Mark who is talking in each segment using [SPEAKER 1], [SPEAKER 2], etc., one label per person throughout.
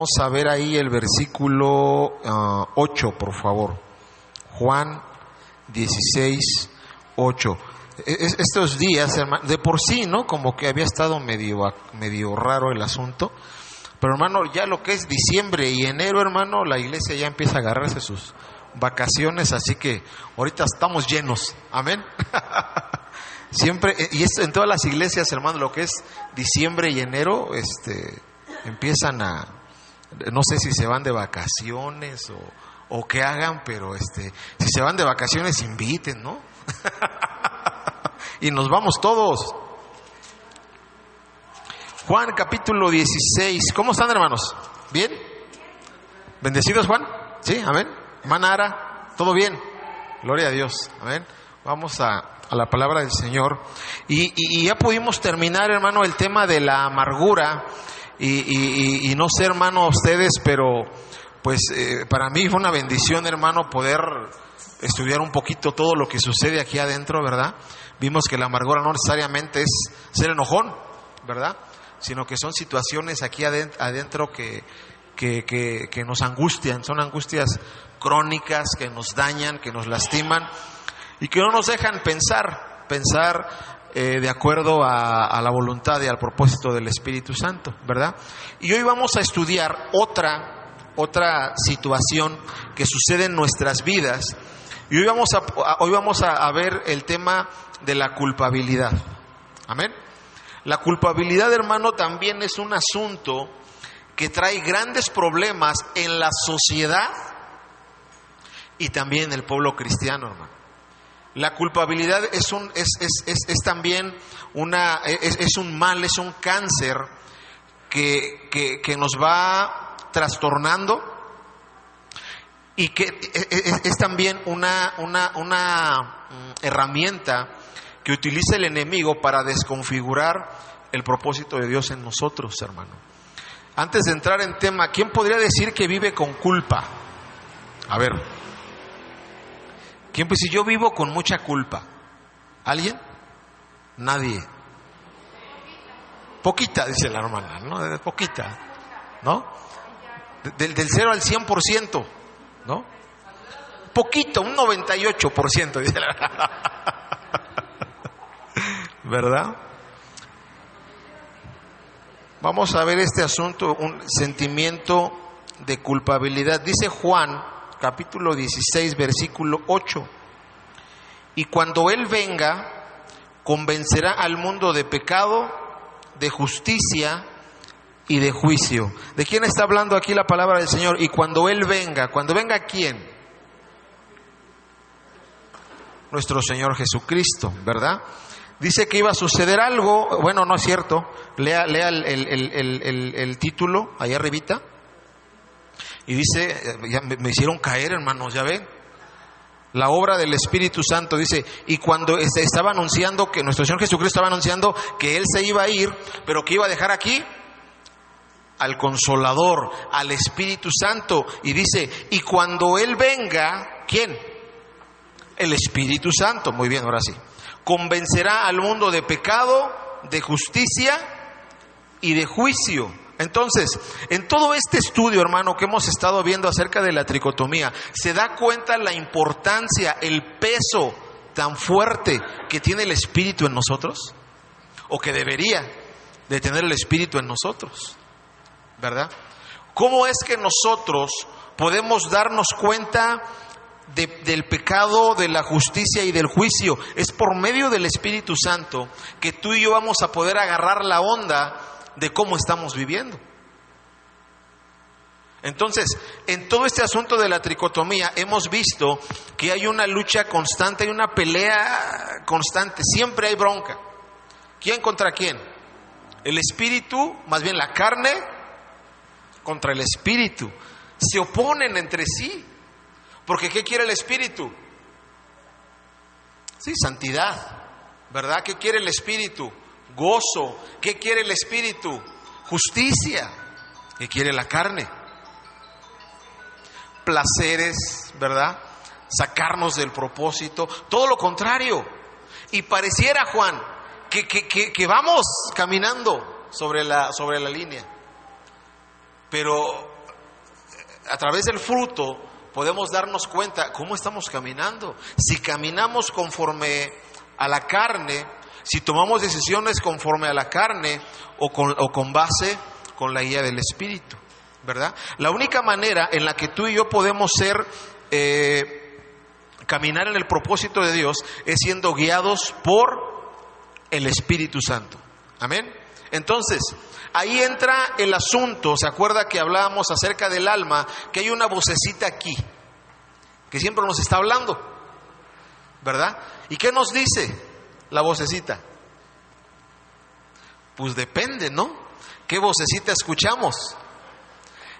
[SPEAKER 1] Vamos a ver ahí el versículo 8, por favor. Juan 16, 8. Estos días, hermano, de por sí, ¿no? Como que había estado medio raro el asunto. Pero, hermano, ya lo que es diciembre y enero, hermano, la iglesia ya empieza a agarrarse sus vacaciones, así que ahorita estamos llenos. Amén. Siempre, y es en todas las iglesias, hermano, lo que es diciembre y enero, empiezan a, no sé si se van de vacaciones o qué hagan, pero si se van de vacaciones inviten, ¿no? Y nos vamos todos. Juan capítulo 16. ¿Cómo están, hermanos? ¿Bien? ¿Bendecidos, Juan? ¿Sí? Amén. Hermana Ara, ¿todo bien? Gloria a Dios. Amén. Vamos a la palabra del Señor. Y ya pudimos terminar, hermano, el tema de la amargura. Y no sé, hermano, ustedes, pero pues para mí fue una bendición, hermano, poder estudiar un poquito todo lo que sucede aquí adentro, ¿verdad? Vimos que la amargura no necesariamente es ser enojón, ¿verdad? Sino que son situaciones aquí adentro que nos angustian, son angustias crónicas que nos dañan, que nos lastiman y que no nos dejan pensar de acuerdo a la voluntad y al propósito del Espíritu Santo, ¿verdad? Y hoy vamos a estudiar otra situación que sucede en nuestras vidas. Y hoy vamos a ver el tema de la culpabilidad. Amén. La culpabilidad, hermano, también es un asunto que trae grandes problemas en la sociedad y también en el pueblo cristiano, hermano. La culpabilidad es también es un mal, es un cáncer que nos va trastornando y que es también una herramienta que utiliza el enemigo para desconfigurar el propósito de Dios en nosotros, hermano. Antes de entrar en tema, ¿quién podría decir que vive con culpa? A ver, ¿quién? Pues si yo vivo con mucha culpa. ¿Alguien? Nadie. Poquita, dice la hermana, ¿no? Poquita, ¿no? Del 0 al 100%, ¿no? Poquito, un 98%, dice la hermana. ¿Verdad? Vamos a ver este asunto, un sentimiento de culpabilidad. Dice Juan, capítulo 16, versículo 8. Y cuando Él venga, convencerá al mundo de pecado, de justicia y de juicio. ¿De quién está hablando aquí la palabra del Señor? Y cuando Él venga, ¿cuando venga quién? Nuestro Señor Jesucristo, ¿verdad? Dice que iba a suceder algo. Bueno, no es cierto. Lea el título allá arribita. Y dice, ya me hicieron caer, hermanos, ya ven. La obra del Espíritu Santo dice, y cuando estaba anunciando que nuestro Señor Jesucristo estaba anunciando que Él se iba a ir, pero que iba a dejar aquí al Consolador, al Espíritu Santo. Y dice, y cuando Él venga, ¿quién? El Espíritu Santo. Muy bien, ahora sí. Convencerá al mundo de pecado, de justicia y de juicio. Entonces, en todo este estudio, hermano, que hemos estado viendo acerca de la tricotomía, ¿se da cuenta la importancia, el peso tan fuerte que tiene el Espíritu en nosotros? O que debería de tener el Espíritu en nosotros, ¿verdad? ¿Cómo es que nosotros podemos darnos cuenta del pecado, de la justicia y del juicio? Es por medio del Espíritu Santo que tú y yo vamos a poder agarrar la onda de cómo estamos viviendo. Entonces, en todo este asunto de la tricotomía hemos visto que hay una lucha constante, hay una pelea constante, siempre hay bronca. ¿Quién contra quién? El espíritu, más bien la carne contra el espíritu. Se oponen entre sí. Porque ¿qué quiere el espíritu? Sí, santidad, ¿verdad? ¿Qué quiere el espíritu? Gozo. ¿Qué quiere el espíritu? Justicia. ¿Qué quiere la carne? Placeres, ¿verdad? Sacarnos del propósito. Todo lo contrario. Y pareciera, Juan, que vamos caminando sobre la línea. Pero a través del fruto podemos darnos cuenta cómo estamos caminando. Si caminamos conforme a la carne, si tomamos decisiones conforme a la carne o con base con la guía del Espíritu, ¿verdad? La única manera en la que tú y yo podemos caminar en el propósito de Dios es siendo guiados por el Espíritu Santo. Amén. Entonces, ahí entra el asunto. ¿Se acuerda que hablábamos acerca del alma? Que hay una vocecita aquí que siempre nos está hablando, ¿verdad? ¿Y qué nos dice la vocecita? Pues depende, ¿no? ¿Qué vocecita escuchamos?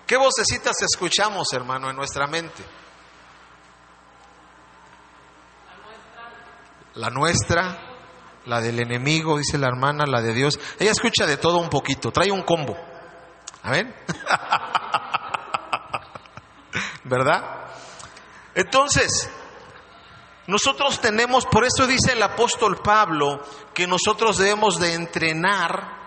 [SPEAKER 1] ¿Qué vocecitas escuchamos, hermano, en nuestra mente? La nuestra, la del enemigo, dice la hermana, la de Dios. Ella escucha de todo un poquito, trae un combo. ¿Amén? ¿Verdad? Entonces, nosotros tenemos, por eso dice el apóstol Pablo, que nosotros debemos de entrenar,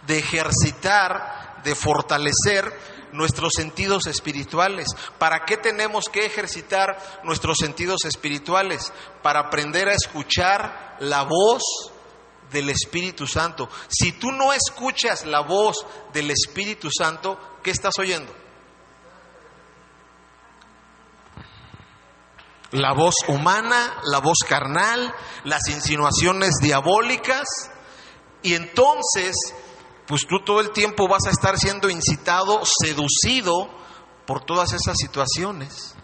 [SPEAKER 1] de ejercitar, de fortalecer nuestros sentidos espirituales. ¿Para qué tenemos que ejercitar nuestros sentidos espirituales? Para aprender a escuchar la voz del Espíritu Santo. Si tú no escuchas la voz del Espíritu Santo, ¿qué estás oyendo? La voz humana, la voz carnal, las insinuaciones diabólicas. Y entonces, pues tú todo el tiempo vas a estar siendo incitado, seducido por todas esas situaciones.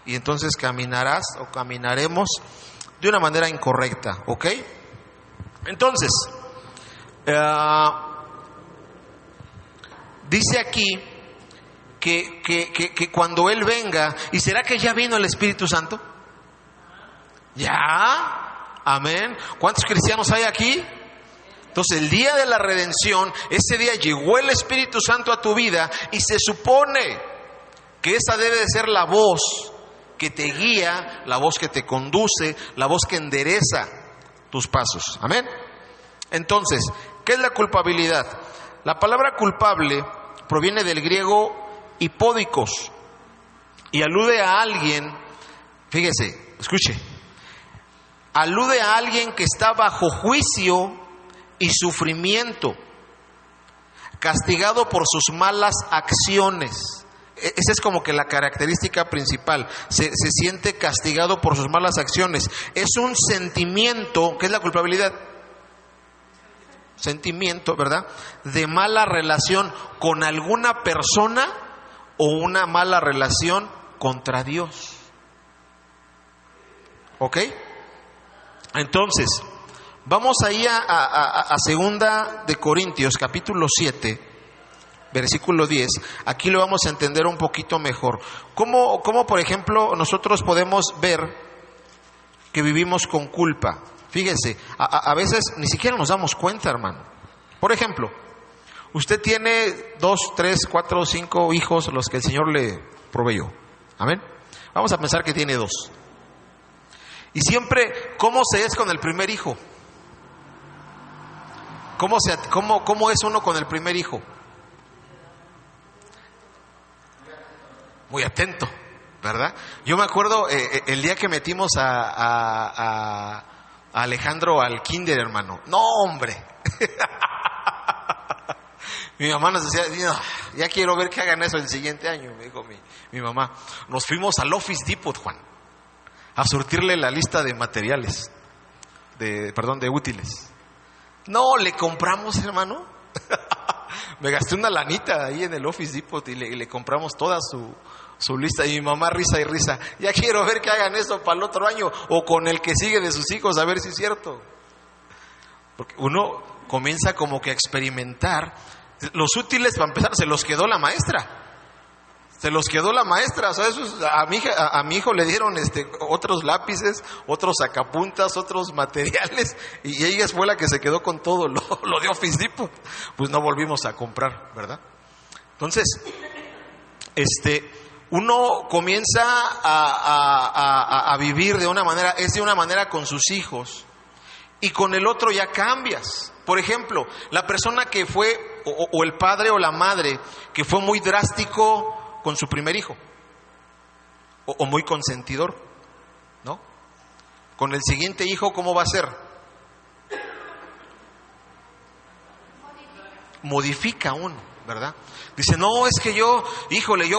[SPEAKER 1] Y entonces caminarás o caminaremos de una manera incorrecta, ¿ok? Entonces, dice aquí que cuando Él venga, ¿y será que ya vino el Espíritu Santo? ¿Ya? Amén. ¿Cuántos cristianos hay aquí? Entonces el día de la redención, ese día llegó el Espíritu Santo a tu vida y se supone que esa debe de ser la voz que te guía, la voz que te conduce, la voz que endereza tus pasos. Amén. Entonces, ¿qué es la culpabilidad? La palabra culpable proviene del griego hipódicos y alude a alguien, fíjese, escuche, alude a alguien que está bajo juicio y sufrimiento, castigado por sus malas acciones. Esa es como que la característica principal. Se siente castigado por sus malas acciones. Es un sentimiento. ¿Qué es la culpabilidad? Sentimiento, ¿verdad? De mala relación con alguna persona o una mala relación contra Dios. ¿Ok? Entonces, vamos ahí a 2 de Corintios, capítulo 7, versículo 10. Aquí lo vamos a entender un poquito mejor. ¿Cómo, por ejemplo, nosotros podemos ver que vivimos con culpa? Fíjese, a veces ni siquiera nos damos cuenta, hermano. Por ejemplo, usted tiene 2, 3, 4, 5 hijos, los que el Señor le proveyó. Amén. Vamos a pensar que tiene 2. Y siempre, ¿cómo se es con el primer hijo? ¿Cómo es uno con el primer hijo? Muy atento, ¿verdad? Yo me acuerdo el día que metimos a Alejandro al kinder, hermano. No, hombre. Mi mamá nos decía, ya quiero ver que hagan eso el siguiente año, me dijo mi mamá. Nos fuimos al Office Depot, Juan, a surtirle la lista de materiales, de útiles. No, le compramos, hermano. Me gasté una lanita ahí en el Office Depot y le compramos toda su lista. Y mi mamá risa y risa. Ya quiero ver que hagan eso para el otro año o con el que sigue de sus hijos, a ver si es cierto. Porque uno comienza como que a experimentar. Los útiles, para empezar, se los quedó la maestra. O sea, a mi hijo le dieron otros lápices, otros sacapuntas, otros materiales, y ella fue la que se quedó con todo lo de Office Depot. Pues no volvimos a comprar, ¿verdad? Entonces, uno comienza a vivir de una manera, es de una manera con sus hijos, y con el otro ya cambias. Por ejemplo, la persona que fue, o el padre o la madre, que fue muy drástico con su primer hijo. o muy consentidor, ¿no? Con el siguiente hijo, ¿cómo va a ser? Modifica uno, ¿verdad? Dice, no, es que yo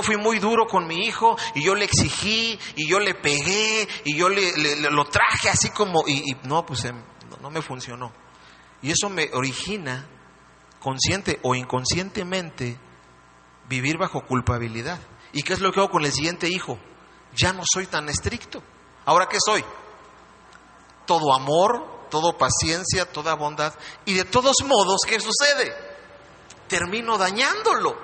[SPEAKER 1] fui muy duro con mi hijo y yo le exigí y yo le pegué y yo lo traje así como, y no, pues no me funcionó. Y eso me origina, consciente o inconscientemente, vivir bajo culpabilidad. ¿Y qué es lo que hago con el siguiente hijo? Ya no soy tan estricto. ¿Ahora qué soy? Todo amor, todo paciencia, toda bondad. Y de todos modos, ¿qué sucede? Termino dañándolo.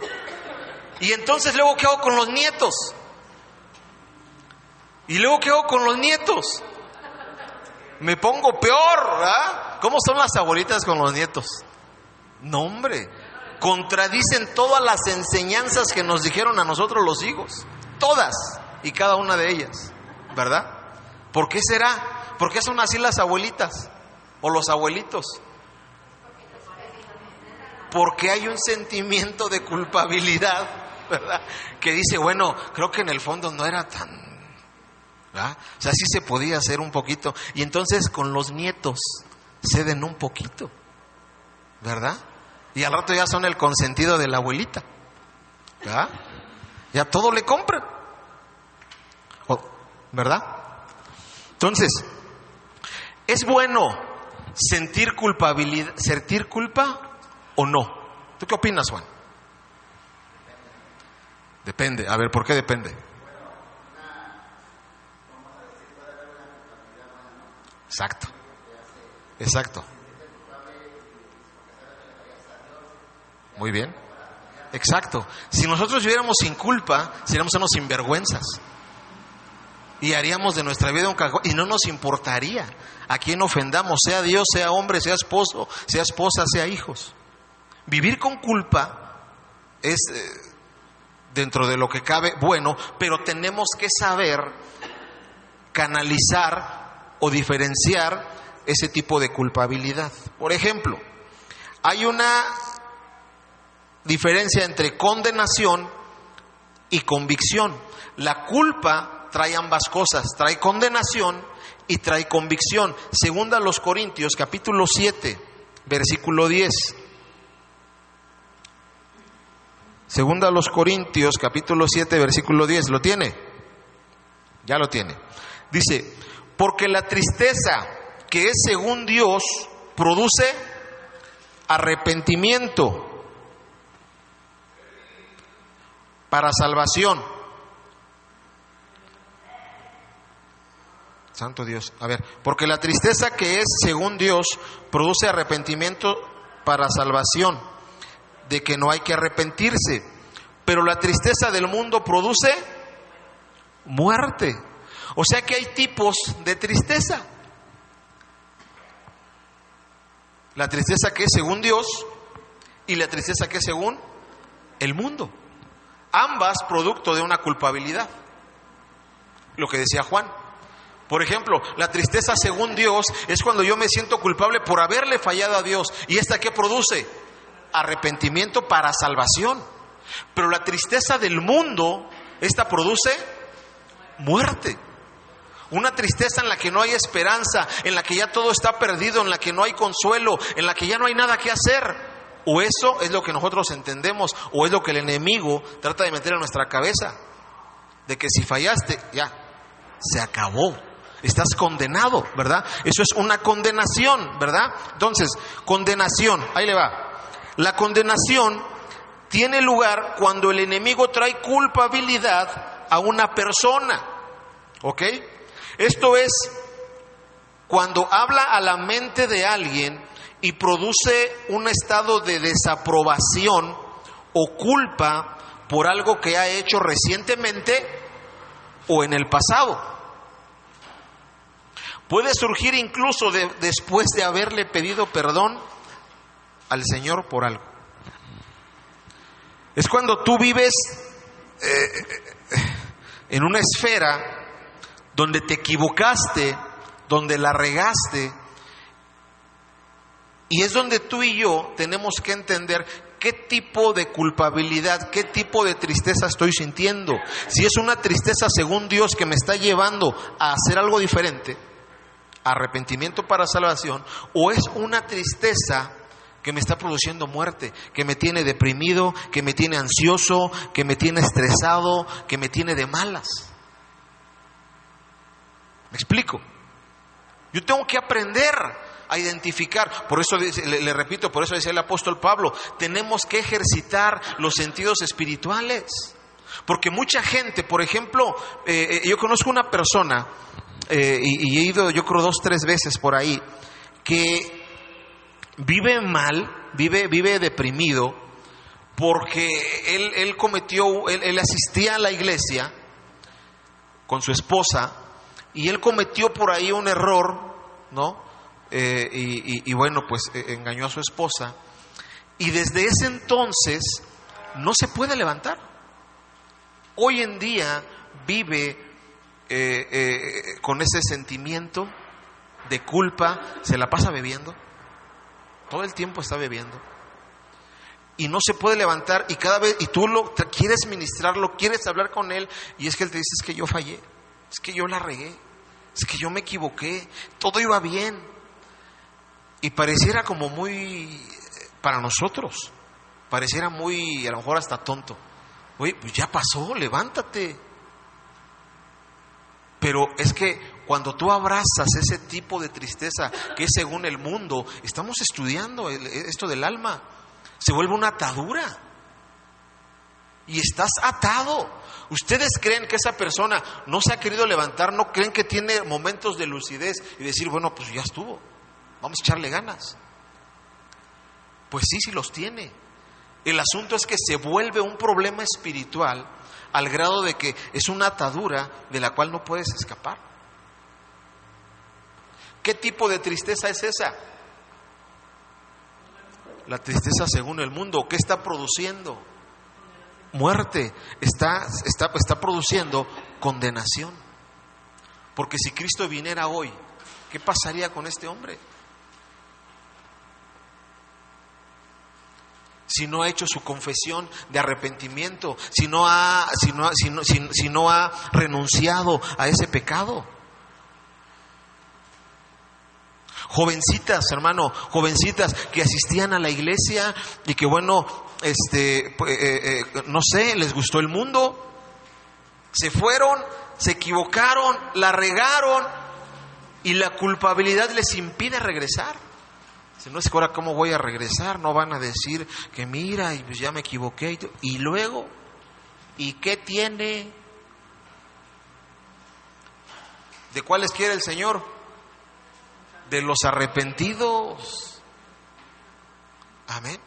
[SPEAKER 1] Y entonces luego ¿qué hago con los nietos? Y luego ¿qué hago con los nietos? Me pongo peor, ¿verdad? ¿Cómo son las abuelitas con los nietos? No, hombre, contradicen todas las enseñanzas que nos dijeron a nosotros los hijos, todas y cada una de ellas, ¿verdad? ¿Por qué será? ¿Por qué son así las abuelitas o los abuelitos? Porque hay un sentimiento de culpabilidad, ¿verdad? Que dice, bueno, creo que en el fondo no era tan, ¿verdad? O sea, sí se podía hacer un poquito. Y entonces con los nietos ceden un poquito, ¿verdad? Y al rato ya son el consentido de la abuelita, ¿verdad? Ya todo le compran, ¿verdad? Entonces, ¿es bueno sentir culpabilidad, sentir culpa o no? ¿Tú qué opinas, Juan? Depende. A ver, ¿por qué depende? Exacto. Exacto. Muy bien. Exacto. Si nosotros viviéramos sin culpa, seríamos unos sinvergüenzas. Y haríamos de nuestra vida un cajón y no nos importaría a quién ofendamos, sea Dios, sea hombre, sea esposo, sea esposa, sea hijos. Vivir con culpa es, dentro de lo que cabe, bueno, pero tenemos que saber canalizar o diferenciar ese tipo de culpabilidad. Por ejemplo, hay una diferencia entre condenación y convicción. La culpa trae ambas cosas, trae condenación y trae convicción. Segunda a los Corintios, capítulo 7, versículo 10. Segunda a los Corintios, capítulo 7, versículo 10. ¿Lo tiene? Ya lo tiene. Dice, porque la tristeza que es según Dios produce arrepentimiento para salvación. Santo Dios. A ver, porque la tristeza que es según Dios produce arrepentimiento para salvación, de que no hay que arrepentirse, pero la tristeza del mundo produce muerte. O sea que hay tipos de tristeza. La tristeza que es según Dios y la tristeza que es según el mundo. Ambas producto de una culpabilidad. Lo que decía Juan. Por ejemplo, la tristeza según Dios es cuando yo me siento culpable por haberle fallado a Dios. ¿Y esta qué produce? Arrepentimiento para salvación. Pero la tristeza del mundo, esta produce muerte. Una tristeza en la que no hay esperanza, en la que ya todo está perdido, en la que no hay consuelo, en la que ya no hay nada que hacer. O eso es lo que nosotros entendemos, o es lo que el enemigo trata de meter en nuestra cabeza. De que si fallaste, ya, se acabó. Estás condenado, ¿verdad? Eso es una condenación, ¿verdad? Entonces, condenación, ahí le va. La condenación tiene lugar cuando el enemigo trae culpabilidad a una persona, ¿ok? Esto es cuando habla a la mente de alguien y produce un estado de desaprobación o culpa por algo que ha hecho recientemente o en el pasado. Puede surgir incluso después de haberle pedido perdón al Señor por algo. Es cuando tú vives en una esfera donde te equivocaste, donde la regaste, y es donde tú y yo tenemos que entender ¿Qué tipo de culpabilidad, qué tipo de tristeza estoy sintiendo? Si es una tristeza según Dios que me está llevando a hacer algo diferente, arrepentimiento para salvación, o es una tristeza que me está produciendo muerte, que me tiene deprimido, que me tiene ansioso, que me tiene estresado, que me tiene de malas. ¿Me explico? Yo tengo que aprender a identificar. Por eso le repito, por eso decía el apóstol Pablo, tenemos que ejercitar los sentidos espirituales. Porque mucha gente, por ejemplo, yo conozco una persona, y he ido yo creo 2, 3 veces por ahí, que vive mal, vive deprimido, porque él asistía a la iglesia con su esposa, y él cometió por ahí un error, ¿no? Y bueno, pues engañó a su esposa, y desde ese entonces no se puede levantar. Hoy en día vive con ese sentimiento de culpa, se la pasa bebiendo, todo el tiempo está bebiendo, y no se puede levantar, y cada vez, y tú quieres ministrarlo, quieres hablar con él, y es que él te dice: es que yo fallé, es que yo la regué, es que yo me equivoqué, todo iba bien. Y pareciera como muy, para nosotros, pareciera muy, a lo mejor hasta tonto. Oye, pues ya pasó, levántate. Pero es que cuando tú abrazas ese tipo de tristeza que es según el mundo, estamos estudiando esto del alma, se vuelve una atadura. Y estás atado. ¿Ustedes creen que esa persona no se ha querido levantar? ¿No creen que tiene momentos de lucidez y decir: bueno, pues ya estuvo, vamos a echarle ganas? Pues sí los tiene. El asunto es que se vuelve un problema espiritual al grado de que es una atadura de la cual no puedes escapar. ¿Qué tipo de tristeza es esa? La tristeza según el mundo. ¿Qué está produciendo? Muerte. Está produciendo condenación. Porque si Cristo viniera hoy, ¿qué pasaría con este hombre? Si no ha hecho su confesión de arrepentimiento, si no ha renunciado a ese pecado. Jovencitas, hermano, jovencitas que asistían a la iglesia y que bueno, no sé, les gustó el mundo, se fueron, se equivocaron, la regaron y la culpabilidad les impide regresar. Si no es que ahora cómo voy a regresar, no van a decir que mira, y pues ya me equivoqué. Y luego, ¿y qué tiene? ¿De cuáles quiere el Señor? De los arrepentidos. Amén.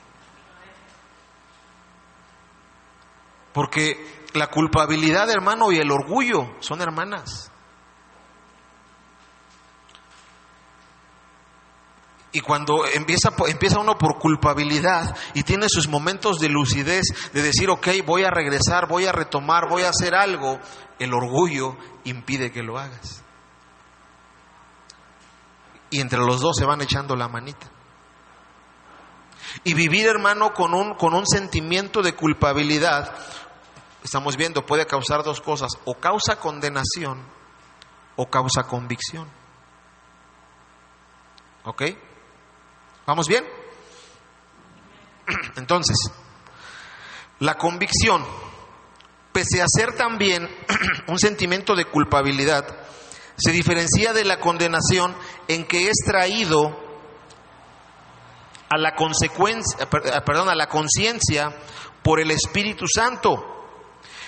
[SPEAKER 1] Porque la culpabilidad, hermano, y el orgullo son hermanas. Y cuando empieza uno por culpabilidad y tiene sus momentos de lucidez, de decir: ok, voy a regresar, voy a retomar, voy a hacer algo, el orgullo impide que lo hagas. Y entre los dos se van echando la manita. Y vivir, hermano, con un sentimiento de culpabilidad, estamos viendo, puede causar dos cosas: o causa condenación o causa convicción. ¿Ok? ¿Vamos bien? Entonces, la convicción, pese a ser también un sentimiento de culpabilidad, se diferencia de la condenación en que es traído a la conciencia por el Espíritu Santo,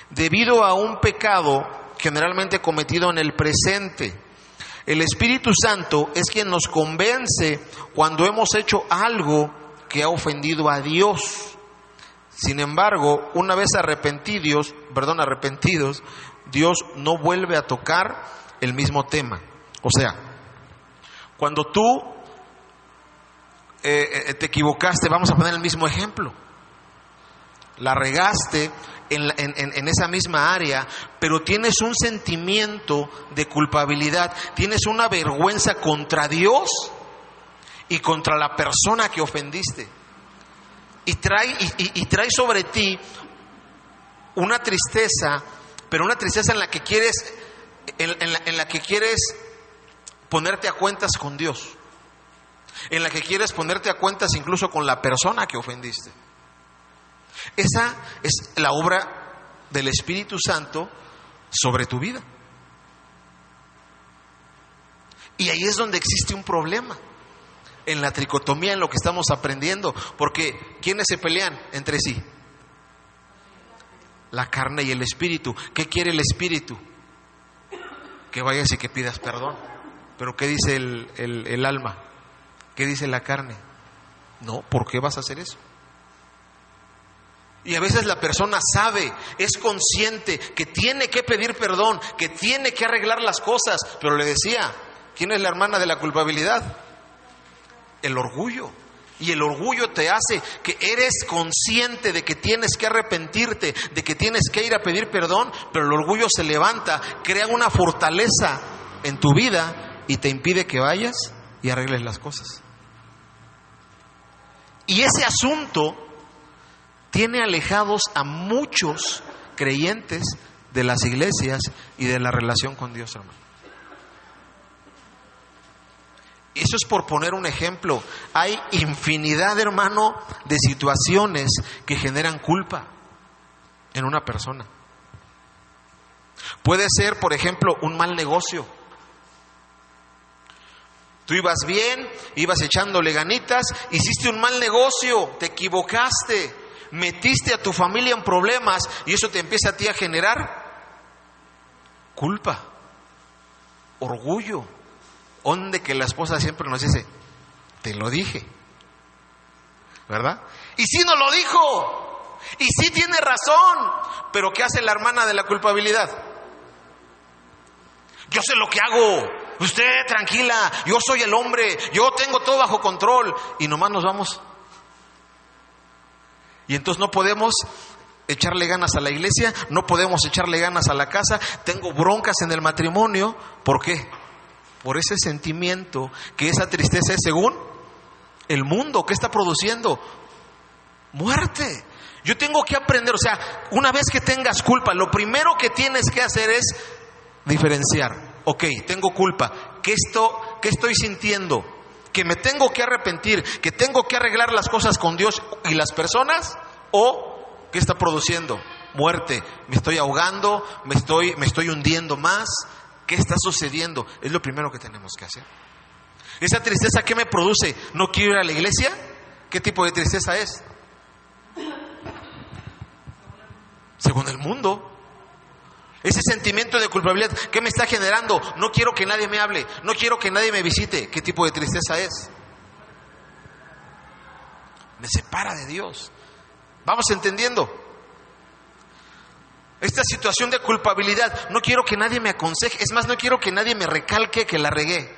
[SPEAKER 1] debido a un pecado generalmente cometido en el presente. El Espíritu Santo es quien nos convence cuando hemos hecho algo que ha ofendido a Dios. Sin embargo, una vez arrepentidos, Dios no vuelve a tocar el mismo tema. O sea, cuando tú te equivocaste, vamos a poner el mismo ejemplo, la regaste en esa misma área, pero tienes un sentimiento de culpabilidad, tienes una vergüenza contra Dios y contra la persona que ofendiste. trae sobre ti una tristeza, pero una tristeza en la que quieres, en la que quieres ponerte a cuentas con Dios, en la que quieres ponerte a cuentas incluso con la persona que ofendiste. Esa es la obra del Espíritu Santo sobre tu vida. Y ahí es donde existe un problema, en la tricotomía, en lo que estamos aprendiendo, porque ¿quiénes se pelean entre sí? La carne y el espíritu. ¿Qué quiere el espíritu? Que vayas y que pidas perdón. Pero ¿qué dice el alma? ¿Qué dice la carne? No, ¿por qué vas a hacer eso? Y a veces la persona sabe, es consciente que tiene que pedir perdón, que tiene que arreglar las cosas, pero le decía, ¿quién es la hermana de la culpabilidad? El orgullo. Y el orgullo te hace que eres consciente de que tienes que arrepentirte, de que tienes que ir a pedir perdón, pero el orgullo se levanta, crea una fortaleza en tu vida y te impide que vayas y arregles las cosas. Y ese asunto tiene alejados a muchos creyentes de las iglesias y de la relación con Dios, hermano. Eso es por poner un ejemplo. Hay infinidad, hermano, de situaciones que generan culpa en una persona. Puede ser, por ejemplo, un mal negocio. Tú ibas bien, ibas echándole ganitas, hiciste un mal negocio, te equivocaste, metiste a tu familia en problemas y eso te empieza a ti a generar culpa, orgullo. Donde que la esposa siempre nos dice, te lo dije, ¿verdad? Y sí nos lo dijo, y sí tiene razón, pero ¿qué hace la hermana de la culpabilidad? Yo sé lo que hago, usted tranquila, yo soy el hombre, yo tengo todo bajo control, y nomás nos vamos. Y entonces no podemos echarle ganas a la iglesia, no podemos echarle ganas a la casa, tengo broncas en el matrimonio. ¿Por qué? Por ese sentimiento, que esa tristeza es según el mundo. ¿Qué está produciendo? Muerte. Yo tengo que aprender, o sea, una vez que tengas culpa, lo primero que tienes que hacer es diferenciar. Ok, tengo culpa. ¿Qué estoy sintiendo? ¿Que me tengo que arrepentir? ¿Que tengo que arreglar las cosas con Dios y las personas? ¿O qué está produciendo? Muerte. Me estoy ahogando, me estoy hundiendo más. ¿Qué está sucediendo? Es lo primero que tenemos que hacer. ¿Esa tristeza qué me produce? ¿No quiero ir a la iglesia? ¿Qué tipo de tristeza es? Según el mundo. Ese sentimiento de culpabilidad, ¿qué me está generando? No quiero que nadie me hable, no quiero que nadie me visite. ¿Qué tipo de tristeza es? Me separa de Dios. ¿Vamos entendiendo? Esta situación de culpabilidad, no quiero que nadie me aconseje, es más, no quiero que nadie me recalque que la regué.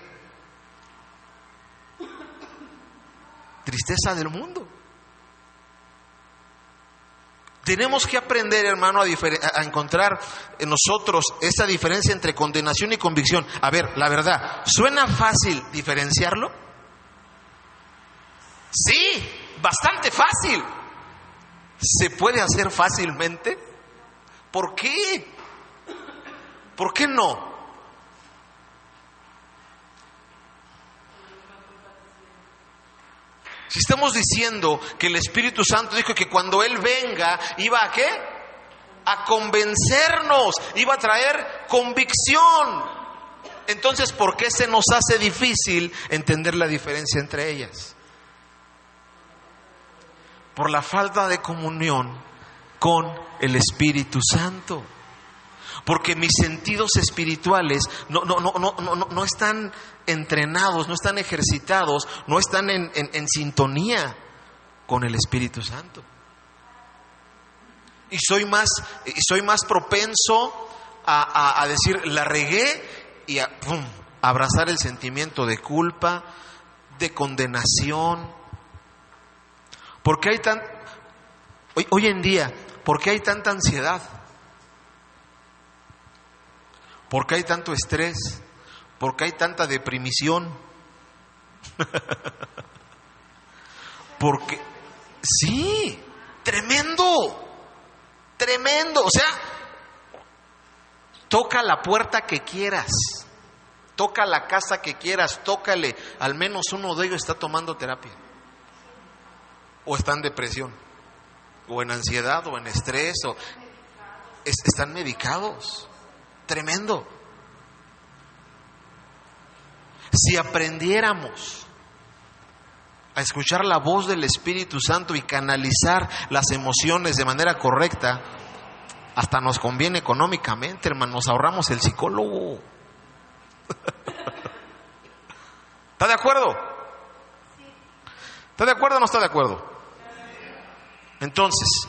[SPEAKER 1] Tristeza del mundo. Tenemos que aprender, hermano, a encontrar en nosotros esa diferencia entre condenación y convicción. A ver, la verdad, ¿suena fácil diferenciarlo? Sí, bastante fácil. ¿Se puede hacer fácilmente? ¿Por qué? ¿Por qué no? Si estamos diciendo que el Espíritu Santo dijo que cuando Él venga, ¿iba a qué? A convencernos, iba a traer convicción. Entonces, ¿por qué se nos hace difícil entender la diferencia entre ellas? Por la falta de comunión con el Espíritu Santo. Porque mis sentidos espirituales no están entrenados, no están ejercitados, no están en sintonía con el Espíritu Santo. Y soy más propenso a decir, la regué, y a abrazar el sentimiento de culpa, de condenación. Porque hay hoy en día, ¿por qué hay tanta ansiedad? ¿Por qué hay tanto estrés? ¿Por qué hay tanta deprimición? Sí, tremendo, tremendo. O sea, toca la puerta que quieras, toca la casa que quieras, tócale. Al menos uno de ellos está tomando terapia, o está en depresión, o en ansiedad, o en estrés, o están medicados. Tremendo. Si aprendiéramos a escuchar la voz del Espíritu Santo y canalizar las emociones de manera correcta, hasta nos conviene económicamente, hermano, nos ahorramos el psicólogo. ¿Está de acuerdo? ¿Está de acuerdo o no está de acuerdo? Entonces,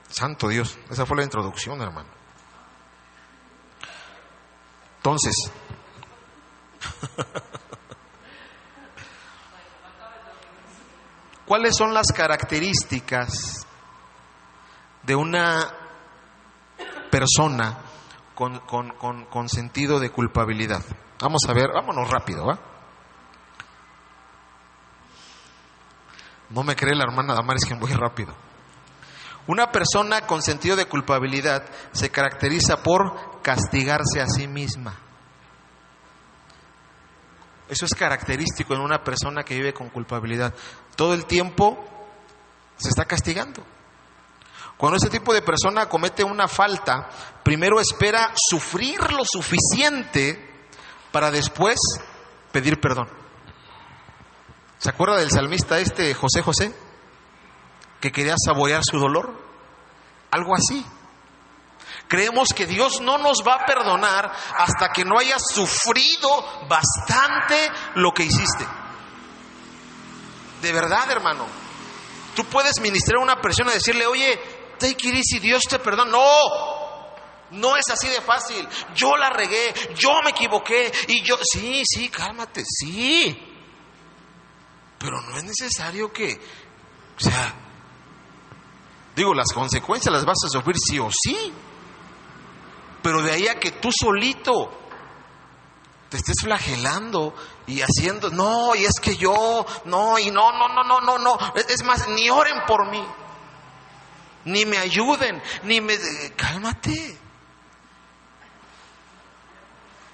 [SPEAKER 1] santo Dios, esa fue la introducción, hermano. Entonces, ¿cuáles son las características de una persona con sentido de culpabilidad? Vamos a ver, vámonos rápido, ¿va? No me cree la hermana Damaris que voy rápido. Una persona con sentido de culpabilidad se caracteriza por castigarse a sí misma. Eso es característico en una persona que vive con culpabilidad. Todo el tiempo se está castigando. Cuando ese tipo de persona comete una falta, primero espera sufrir lo suficiente para después pedir perdón. ¿Se acuerda del salmista José, que quería saborear su dolor? Algo así. Creemos que Dios no nos va a perdonar hasta que no hayas sufrido bastante lo que hiciste. De verdad, hermano. Tú puedes ministrar a una persona y decirle, oye, take it easy, Dios te perdona. No es así de fácil. Yo la regué, yo me equivoqué y yo... Sí, cálmate, sí. Pero no es necesario que... O sea, digo, las consecuencias las vas a sufrir sí o sí. Pero de ahí a que tú solito te estés flagelando y haciendo, no, y es que yo, no, y no. Es más, ni oren por mí, ni me ayuden, cálmate.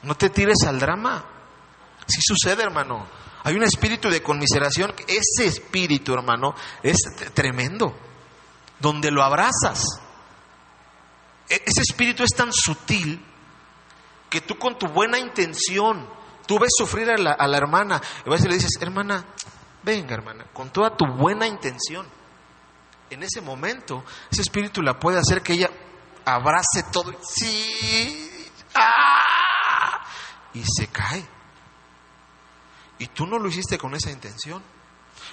[SPEAKER 1] No te tires al drama. Sí sucede, hermano. Hay un espíritu de conmiseración. Ese espíritu, hermano, es tremendo. Donde lo abrazas. Ese espíritu es tan sutil que tú con tu buena intención, tú ves sufrir a la hermana y vas y le dices, hermana, venga hermana, con toda tu buena intención. En ese momento, ese espíritu la puede hacer que ella abrace todo. Sí, y se cae. Y tú no lo hiciste con esa intención.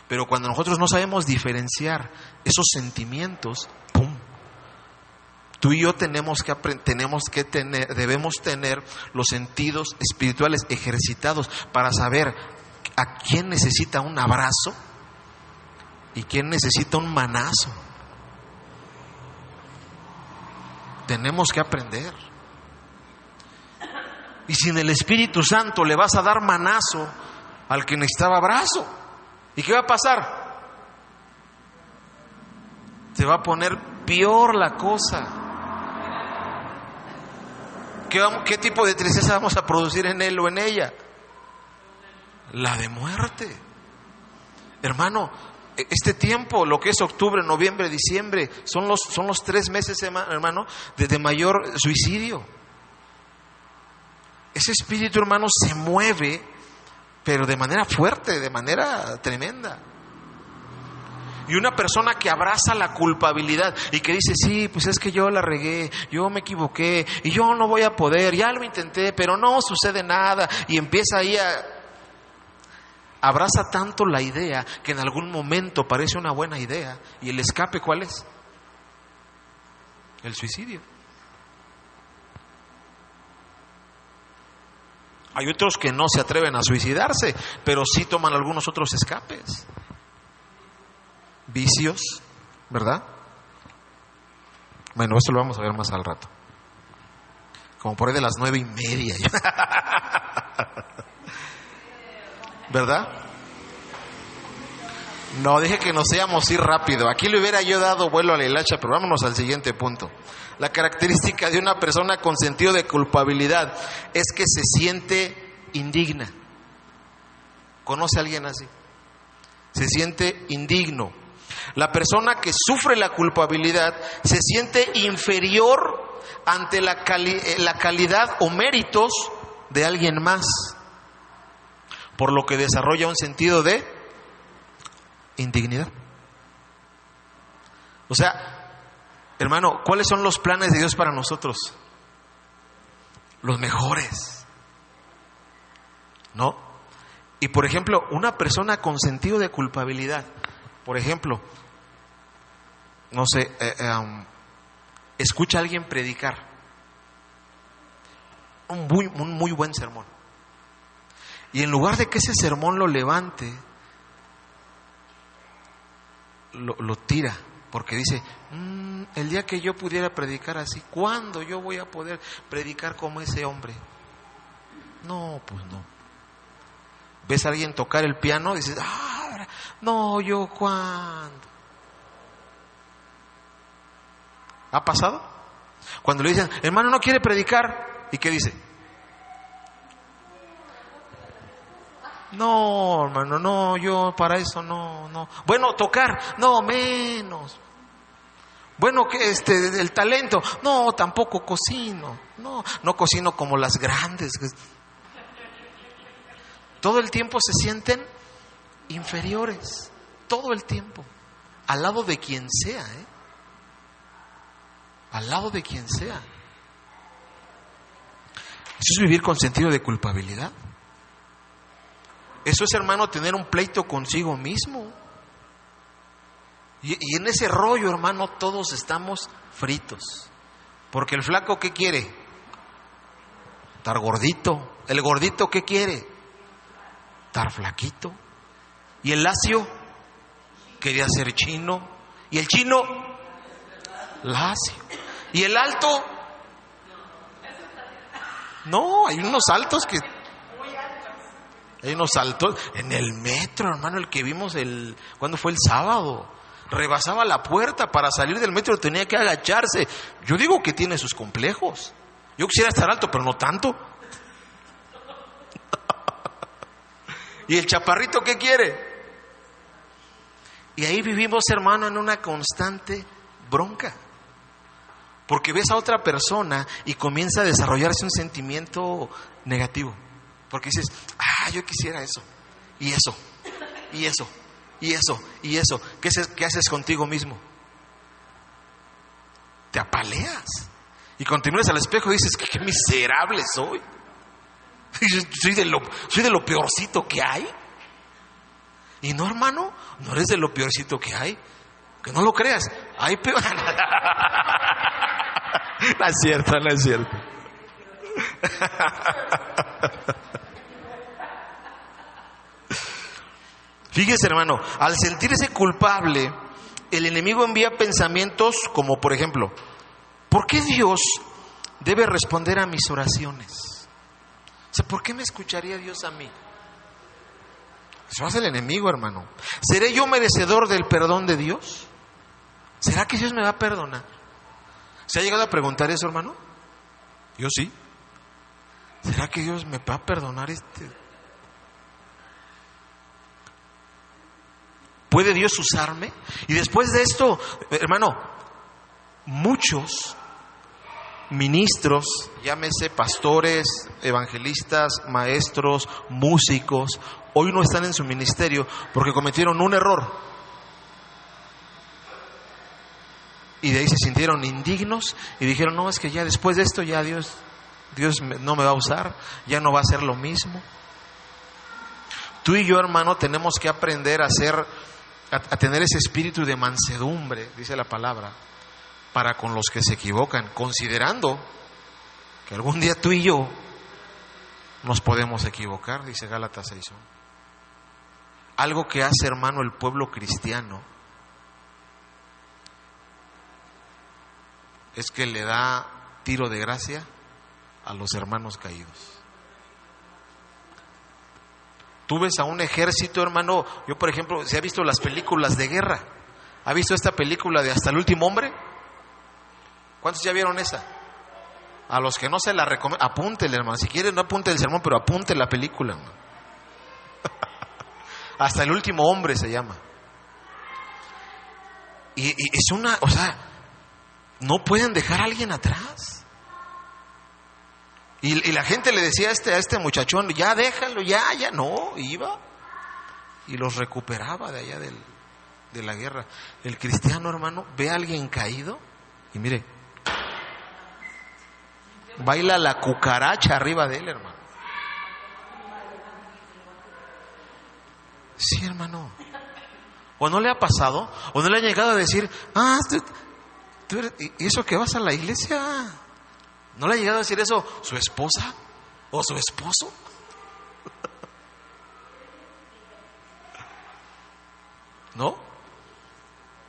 [SPEAKER 1] Pero cuando nosotros no sabemos diferenciar esos sentimientos, ¡pum! Tú y yo debemos tener los sentidos espirituales ejercitados para saber a quién necesita un abrazo y quién necesita un manazo. Tenemos que aprender. Y sin el Espíritu Santo le vas a dar manazo al que necesitaba abrazo. ¿Y qué va a pasar? Se va a poner peor la cosa. ¿Qué tipo de tristeza vamos a producir en él o en ella? La de muerte. Hermano, este tiempo, lo que es octubre, noviembre, diciembre, son los 3 meses, hermano, de mayor suicidio. Ese espíritu, hermano, se mueve, pero de manera fuerte, de manera tremenda. Y una persona que abraza la culpabilidad y que dice, sí, pues es que yo la regué, yo me equivoqué y yo no voy a poder, ya lo intenté, pero no sucede nada, y empieza ahí abraza tanto la idea que en algún momento parece una buena idea, y el escape, ¿cuál es? El suicidio. Hay otros que no se atreven a suicidarse, pero sí toman algunos otros escapes. Vicios, ¿verdad? Bueno, esto lo vamos a ver más al rato. Como por ahí de las 9:30. ¿Verdad? No, dije que nos íbamos a ir rápido. Aquí le hubiera yo dado vuelo a la hilacha, pero vámonos al siguiente punto. La característica de una persona con sentido de culpabilidad es que se siente indigna. ¿Conoce a alguien así? Se siente indigno. La persona que sufre la culpabilidad se siente inferior ante la calidad o méritos de alguien más, por lo que desarrolla un sentido de indignidad. O sea, hermano, ¿cuáles son los planes de Dios para nosotros? Los mejores, ¿no? Y por ejemplo, una persona con sentido de culpabilidad, por ejemplo, no sé, escucha a alguien predicar un muy buen sermón, y en lugar de que ese sermón lo levante, lo tira, porque dice, el día que yo pudiera predicar así, ¿cuándo yo voy a poder predicar como ese hombre? No, pues no. ¿Ves a alguien tocar el piano? Dices, no, yo ¿cuándo? ¿Ha pasado? Cuando le dicen, hermano, no quiere predicar, ¿y qué dice? No, hermano, no, yo para eso no. Bueno, tocar, no, menos. Bueno, que el talento, no, tampoco cocino. No cocino como las grandes. Todo el tiempo se sienten inferiores, todo el tiempo, al lado de quien sea, al lado de quien sea. Eso es vivir con sentido de culpabilidad. Eso es, hermano, tener un pleito consigo mismo. Y en ese rollo, hermano, todos estamos fritos. Porque el flaco, ¿qué quiere? Estar gordito. El gordito, ¿qué quiere? Estar flaquito. Y el lacio quería ser chino. Y el chino, lacio. Y el alto, no, hay unos altos que... Hay unos altos en el metro, hermano, el que vimos ¿cuándo fue? El sábado. Rebasaba la puerta, para salir del metro tenía que agacharse. Yo digo que tiene sus complejos. Yo quisiera estar alto, pero no tanto. ¿Y el chaparrito qué quiere? Y ahí vivimos, hermano, en una constante bronca. Porque ves a otra persona y comienza a desarrollarse un sentimiento negativo. Porque dices, yo quisiera eso, y eso, y eso, y eso, y eso. ¿Qué haces contigo mismo? Te apaleas. Y continúas al espejo y dices, qué miserable soy. Soy de lo peorcito que hay. Y no, hermano, no eres de lo peorcito que hay. Que no lo creas. Hay peor. No es cierto, no es cierto. Fíjese, hermano, al sentirse culpable, el enemigo envía pensamientos como, por ejemplo, ¿por qué Dios debe responder a mis oraciones? O sea, ¿por qué me escucharía Dios a mí? Eso hace el enemigo, hermano. ¿Seré yo merecedor del perdón de Dios? ¿Será que Dios me va a perdonar? ¿Se ha llegado a preguntar eso, hermano? Yo sí. ¿Será que Dios me va a perdonar ¿Puede Dios usarme? Y después de esto, hermano, muchos ministros, llámese pastores, evangelistas, maestros, músicos, hoy no están en su ministerio porque cometieron un error. Y de ahí se sintieron indignos y dijeron, no, es que ya después de esto ya Dios no me va a usar, ya no va a ser lo mismo. Tú y yo, hermano, tenemos que aprender a tener ese espíritu de mansedumbre, dice la palabra, para con los que se equivocan, considerando que algún día tú y yo nos podemos equivocar, dice Gálatas 6:1. Algo que hace, hermano, el pueblo cristiano es que le da tiro de gracia a los hermanos caídos. Tú ves a un ejército, hermano. Yo, por ejemplo, si ha visto las películas de guerra, ¿ha visto esta película de Hasta el último hombre? ¿Cuántos ya vieron esa? A los que no se la recomiendo, apúntele, hermano. Si quieren, no apunte el sermón, pero apunte la película, hermano. Hasta el último hombre se llama. Y es una, o sea, no pueden dejar a alguien atrás. Y la gente le decía a este muchachón, ya déjalo, ya no, iba y los recuperaba de allá de la guerra. El cristiano, hermano, ve a alguien caído y mire, baila la cucaracha arriba de él, hermano. Sí, hermano. ¿O no le ha pasado? ¿O no le ha llegado a decir, tú eres, ¿y eso que vas a la iglesia? ¿No le ha llegado a decir eso su esposa o su esposo? ¿No?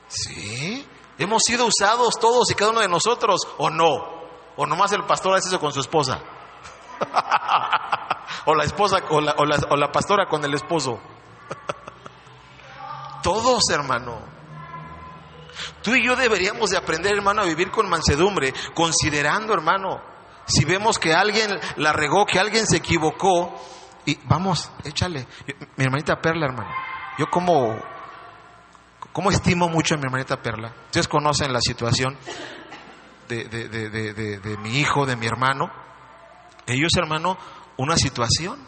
[SPEAKER 1] Sí. Hemos sido usados todos y cada uno de nosotros, ¿o no? ¿O nomás el pastor hace eso con su esposa? ¿O la esposa o la pastora con el esposo? Todos, hermano. Tú y yo deberíamos de aprender, hermano, a vivir con mansedumbre, considerando, hermano, si vemos que alguien la regó, que alguien se equivocó, y vamos, échale. Mi hermanita Perla, hermano, yo como estimo mucho a mi hermanita Perla. Ustedes conocen la situación de mi hijo, de mi hermano. Ellos, hermano, una situación.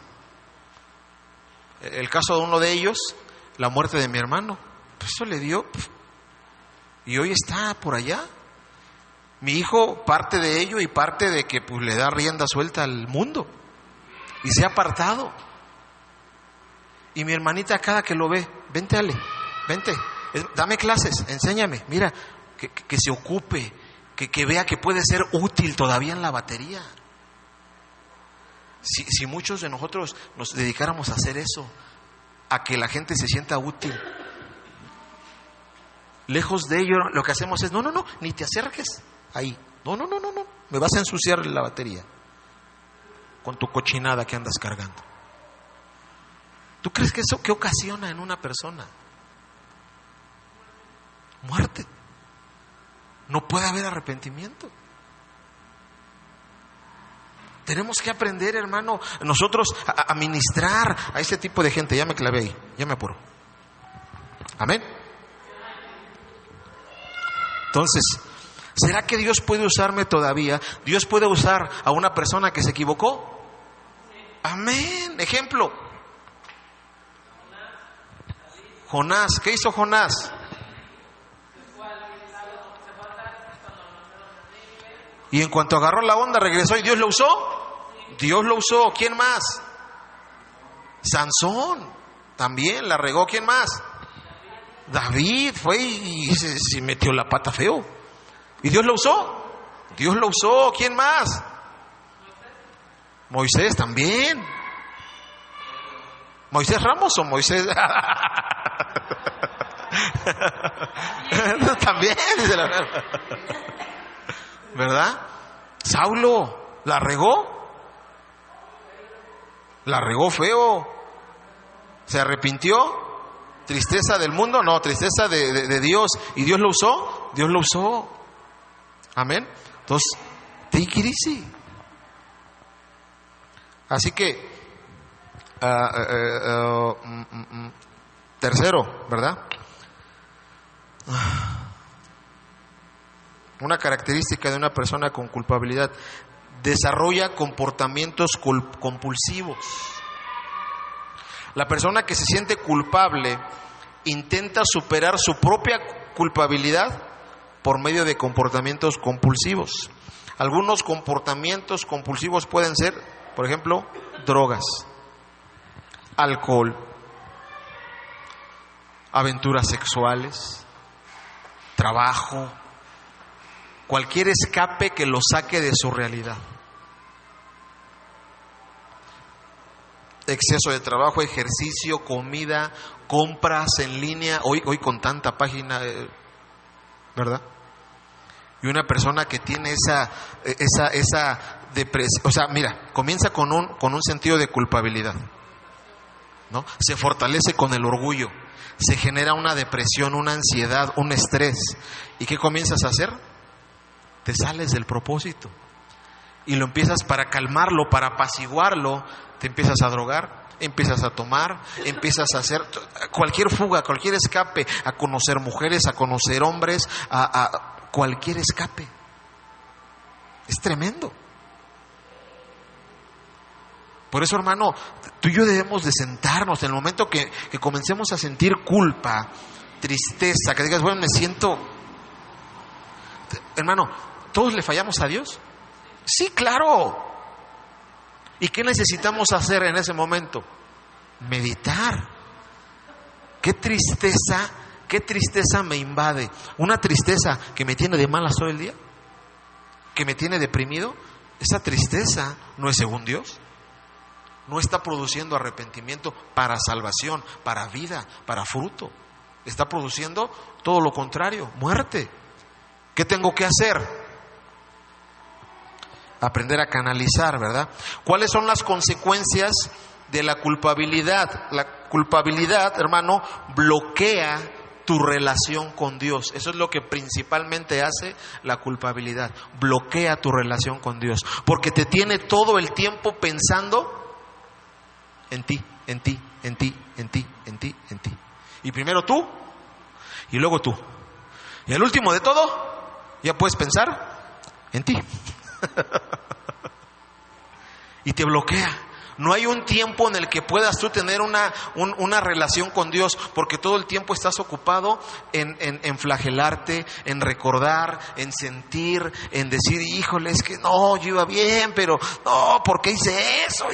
[SPEAKER 1] El caso de uno de ellos, la muerte de mi hermano, pues eso le dio, y hoy está por allá. Mi hijo parte de ello y parte de que pues le da rienda suelta al mundo y se ha apartado. Y mi hermanita, cada que lo ve, vente Ale, vente, dame clases, enséñame, mira, que se ocupe, que vea que puede ser útil todavía en la batería. Si muchos de nosotros nos dedicáramos a hacer eso, a que la gente se sienta útil, lejos de ello, lo que hacemos es, no, ni te acerques ahí, no, me vas a ensuciar la batería con tu cochinada que andas cargando. ¿Tú crees que eso qué ocasiona en una persona? Muerte. No puede haber arrepentimiento. Tenemos que aprender, hermano, nosotros a ministrar a ese tipo de gente. Ya me clavé ahí, ya me apuro. Amén. Entonces, ¿será que Dios puede usarme todavía? ¿Dios puede usar a una persona que se equivocó? Amén. Ejemplo. Jonás. ¿Qué hizo Jonás? Y en cuanto agarró la onda, regresó y Dios lo usó. Dios lo usó. ¿Quién más? Sansón. También la regó. ¿Quién más? David fue y se metió la pata feo. ¿Y Dios lo usó? Dios lo usó. ¿Quién más? Moisés también. ¿Moisés Ramos o Moisés? También, dice la verdad. ¿Verdad? Saulo, ¿la regó? La regó feo. ¿Se arrepintió? ¿Tristeza del mundo? No, tristeza de Dios. ¿Y Dios lo usó? Dios lo usó. Amén. Entonces, take it easy. Así que, tercero, ¿verdad? Una característica de una persona con culpabilidad: desarrolla comportamientos compulsivos. La persona que se siente culpable intenta superar su propia culpabilidad por medio de comportamientos compulsivos. Algunos comportamientos compulsivos pueden ser, por ejemplo, drogas, alcohol, aventuras sexuales, trabajo, cualquier escape que lo saque de su realidad. Exceso de trabajo, ejercicio, comida, compras en línea, hoy con tanta página, ¿verdad? Y una persona que tiene esa depresión, o sea, mira, comienza con un sentido de culpabilidad. ¿no? Se fortalece con el orgullo. Se genera una depresión, una ansiedad, un estrés. ¿Y qué comienzas a hacer? Te sales del propósito. Y lo empiezas, para calmarlo, para apaciguarlo, te empiezas a drogar, empiezas a tomar, empiezas a hacer cualquier fuga, cualquier escape, a conocer mujeres, a conocer hombres, a cualquier escape. Es tremendo. Por eso, hermano, tú y yo debemos de sentarnos en el momento que comencemos a sentir culpa, tristeza, que digas, bueno, me siento... Hermano, ¿todos le fallamos a Dios? Sí, claro. ¿Y qué necesitamos hacer en ese momento? Meditar. Qué tristeza me invade. Una tristeza que me tiene de malas todo el día, que me tiene deprimido. Esa tristeza no es según Dios. No está produciendo arrepentimiento para salvación, para vida, para fruto. Está produciendo todo lo contrario, muerte. ¿Qué tengo que hacer? Aprender a canalizar, ¿verdad? ¿Cuáles son las consecuencias de la culpabilidad? La culpabilidad, hermano, bloquea tu relación con Dios. Eso es lo que principalmente hace la culpabilidad. Bloquea tu relación con Dios. Porque te tiene todo el tiempo pensando en ti, en ti, en ti, en ti, en ti, en ti. Y primero tú, y luego tú. Y al último de todo, ya puedes pensar en ti. Y te bloquea. No hay un tiempo en el que puedas tú tener una relación con Dios, porque todo el tiempo estás ocupado en flagelarte, en recordar, en sentir, en decir, híjole, es que no, yo iba bien, pero no, ¿por qué hice eso?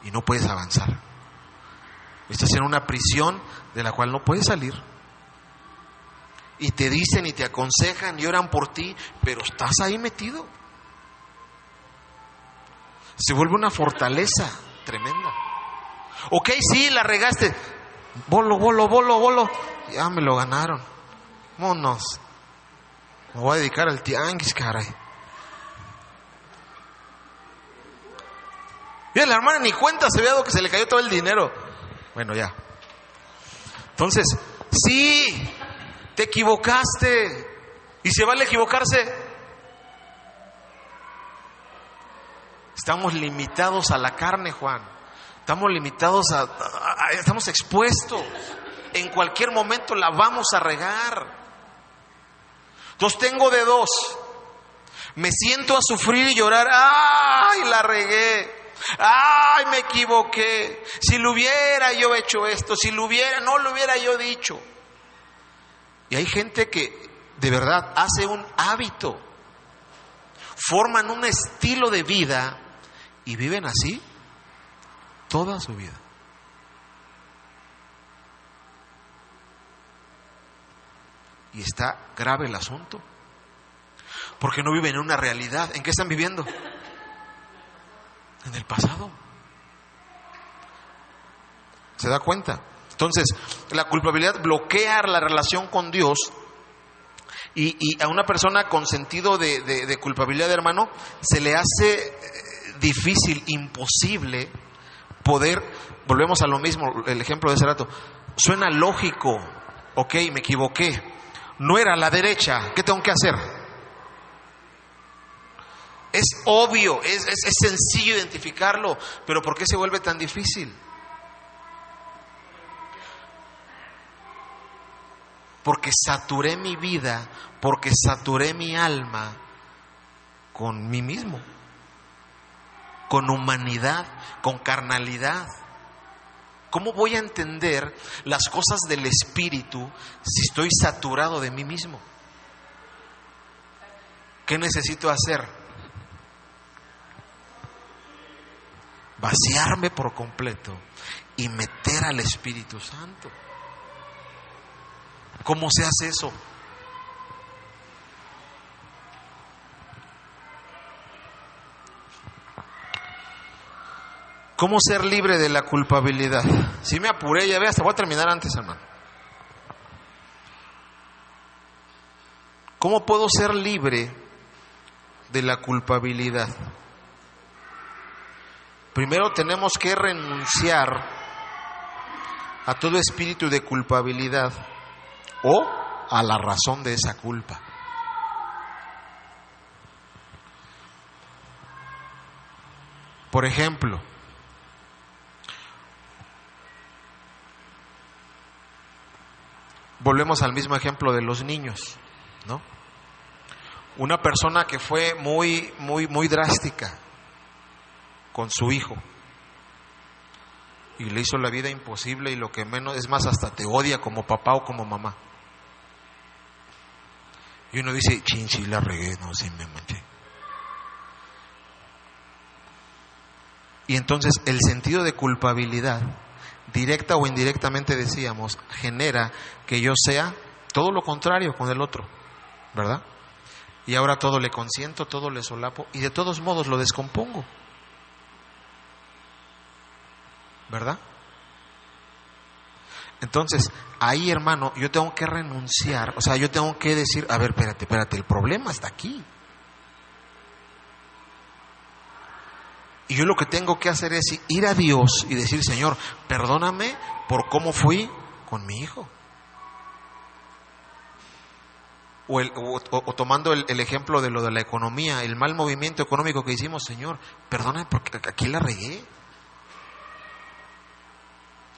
[SPEAKER 1] Y no puedes avanzar. Estás en una prisión de la cual no puedes salir. Y te dicen y te aconsejan y oran por ti, pero estás ahí metido. Se vuelve una fortaleza tremenda. Ok, sí, la regaste. Bolo. Ya me lo ganaron. Vámonos. Me voy a dedicar al tianguis, caray. Mira, la hermana ni cuenta se había dado que se le cayó todo el dinero. Bueno, ya. Entonces, sí, te equivocaste. ¿Y se vale equivocarse? Estamos limitados a la carne, Juan. Estamos limitados estamos expuestos. En cualquier momento la vamos a regar. Entonces tengo de dos. Me siento a sufrir y llorar. ¡Ay, la regué! ¡Ay, me equivoqué! Si lo hubiera yo hecho esto, no lo hubiera yo dicho. Y hay gente que de verdad hace un hábito, forman un estilo de vida y viven así toda su vida. Y está grave el asunto, porque no viven en una realidad. ¿En qué están viviendo? En el pasado. ¿Se da cuenta? Entonces, la culpabilidad bloquea la relación con Dios. Y a una persona con sentido de culpabilidad, hermano, se le hace difícil, imposible poder, volvemos a lo mismo, el ejemplo de ese rato, suena lógico, ok, me equivoqué, no era a la derecha, ¿qué tengo que hacer? Es obvio, es sencillo identificarlo, pero ¿por qué se vuelve tan difícil? Porque saturé mi vida, porque saturé mi alma con mí mismo, con humanidad, con carnalidad. ¿Cómo voy a entender las cosas del Espíritu si estoy saturado de mí mismo? ¿Qué necesito hacer? Vaciarme por completo y meter al Espíritu Santo. ¿Cómo se hace eso? ¿Cómo ser libre de la culpabilidad? Si me apuré, ya ve, hasta voy a terminar antes, hermano. ¿Cómo puedo ser libre de la culpabilidad? Primero tenemos que renunciar a todo espíritu de culpabilidad o a la razón de esa culpa. Por ejemplo, volvemos al mismo ejemplo de los niños, ¿no? Una persona que fue muy drástica con su hijo y le hizo la vida imposible, y lo que menos, es más, hasta te odia como papá o como mamá. Y uno dice, chin, sí la regué, no, sí me manché. Y entonces el sentido de culpabilidad, directa o indirectamente decíamos, genera que yo sea todo lo contrario con el otro, ¿verdad? Y ahora todo le consiento, todo le solapo, y de todos modos lo descompongo, ¿verdad? Entonces, ahí, hermano, yo tengo que renunciar, o sea, yo tengo que decir, a ver, espérate, el problema está aquí. Y yo lo que tengo que hacer es ir a Dios y decir, Señor, perdóname por cómo fui con mi hijo. O tomando el ejemplo de lo de la economía, el mal movimiento económico que hicimos, Señor, perdóname porque aquí la regué.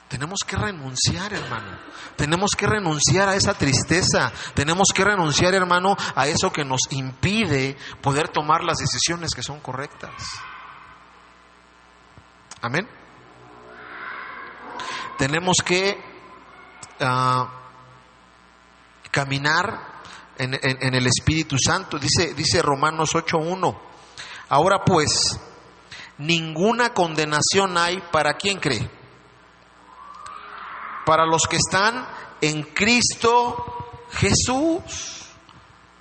[SPEAKER 1] Tenemos que renunciar, hermano. Tenemos que renunciar a esa tristeza. Tenemos que renunciar, hermano, a eso que nos impide poder tomar las decisiones que son correctas. Amén. Tenemos que caminar en el Espíritu Santo. Dice Romanos 8:1. Ahora pues, ninguna condenación hay para quien cree. Para los que están en Cristo Jesús.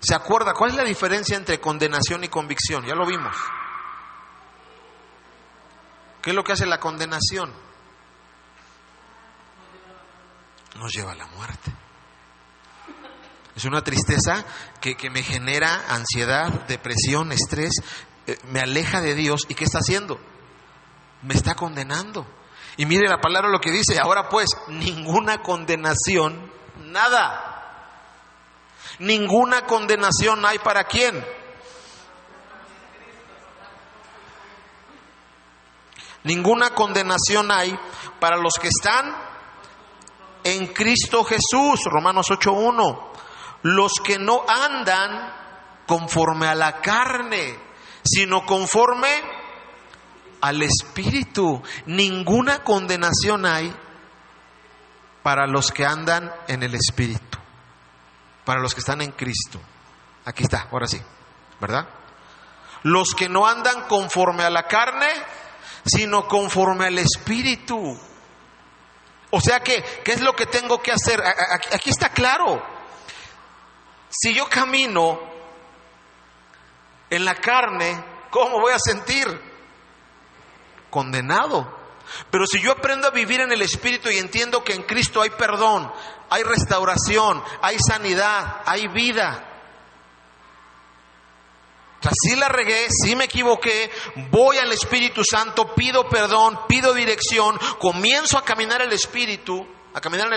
[SPEAKER 1] ¿Se acuerda cuál es la diferencia entre condenación y convicción? Ya lo vimos. ¿Qué es lo que hace la condenación? Nos lleva a la muerte. Es una tristeza que me genera ansiedad, depresión, estrés, me aleja de Dios. ¿Y qué está haciendo? Me está condenando. Y mire la palabra lo que dice, ahora pues, ninguna condenación, nada. Ninguna condenación hay para quién. Ninguna condenación hay para los que están en Cristo Jesús, Romanos 8:1. Los que no andan conforme a la carne, sino conforme al Espíritu. Ninguna condenación hay para los que andan en el Espíritu, para los que están en Cristo. Aquí está, ahora sí, ¿verdad? Los que no andan conforme a la carne, sino conforme al Espíritu. O sea que, ¿qué es lo que tengo que hacer? Aquí está claro. Si yo camino en la carne, ¿cómo voy a sentir? Condenado. Pero si yo aprendo a vivir en el Espíritu y entiendo que en Cristo hay perdón, hay restauración, hay sanidad, hay vida. O sea, sí la regué, sí me equivoqué, voy al Espíritu Santo, pido perdón, pido dirección, comienzo a caminar en el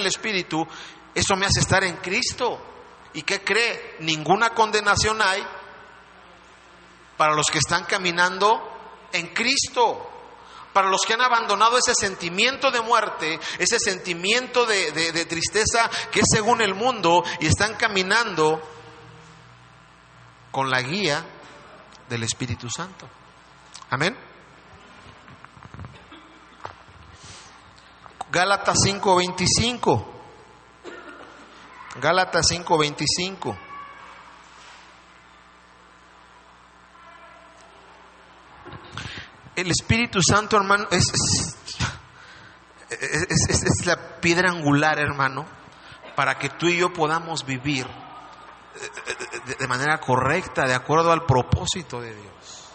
[SPEAKER 1] Espíritu, eso me hace estar en Cristo. ¿Y qué cree? Ninguna condenación hay para los que están caminando en Cristo. Para los que han abandonado ese sentimiento de muerte, ese sentimiento de tristeza que es según el mundo, y están caminando con la guía del Espíritu Santo. Amén. Gálatas 5:25. Gálatas 5:25. El Espíritu Santo, hermano, es la piedra angular, hermano, para que tú y yo podamos vivir de manera correcta, de acuerdo al propósito de Dios.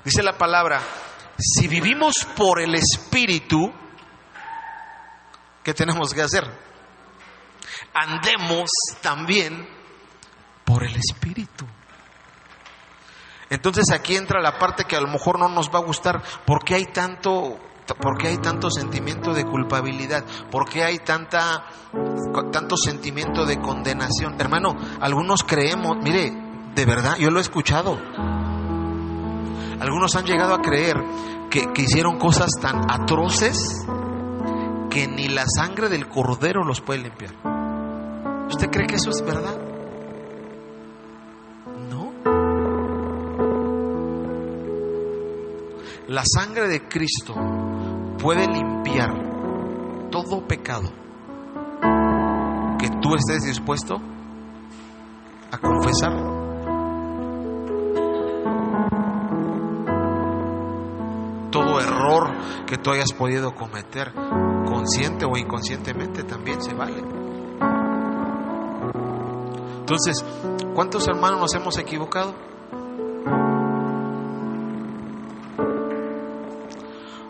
[SPEAKER 1] Dice la palabra, si vivimos por el Espíritu, ¿qué tenemos que hacer? Andemos también por el Espíritu. Entonces aquí entra la parte que a lo mejor no nos va a gustar. ¿Por qué hay tanto sentimiento de culpabilidad? ¿Por qué hay tanto sentimiento de condenación? Hermano, algunos creemos, mire, de verdad, yo lo he escuchado. Algunos han llegado a creer que hicieron cosas tan atroces que ni la sangre del cordero los puede limpiar. ¿Usted cree que eso es verdad? No. La sangre de Cristo puede limpiar todo pecado que tú estés dispuesto a confesar. Todo error que tú hayas podido cometer, consciente o inconscientemente, también se vale. Entonces, ¿cuántos hermanos nos hemos equivocado?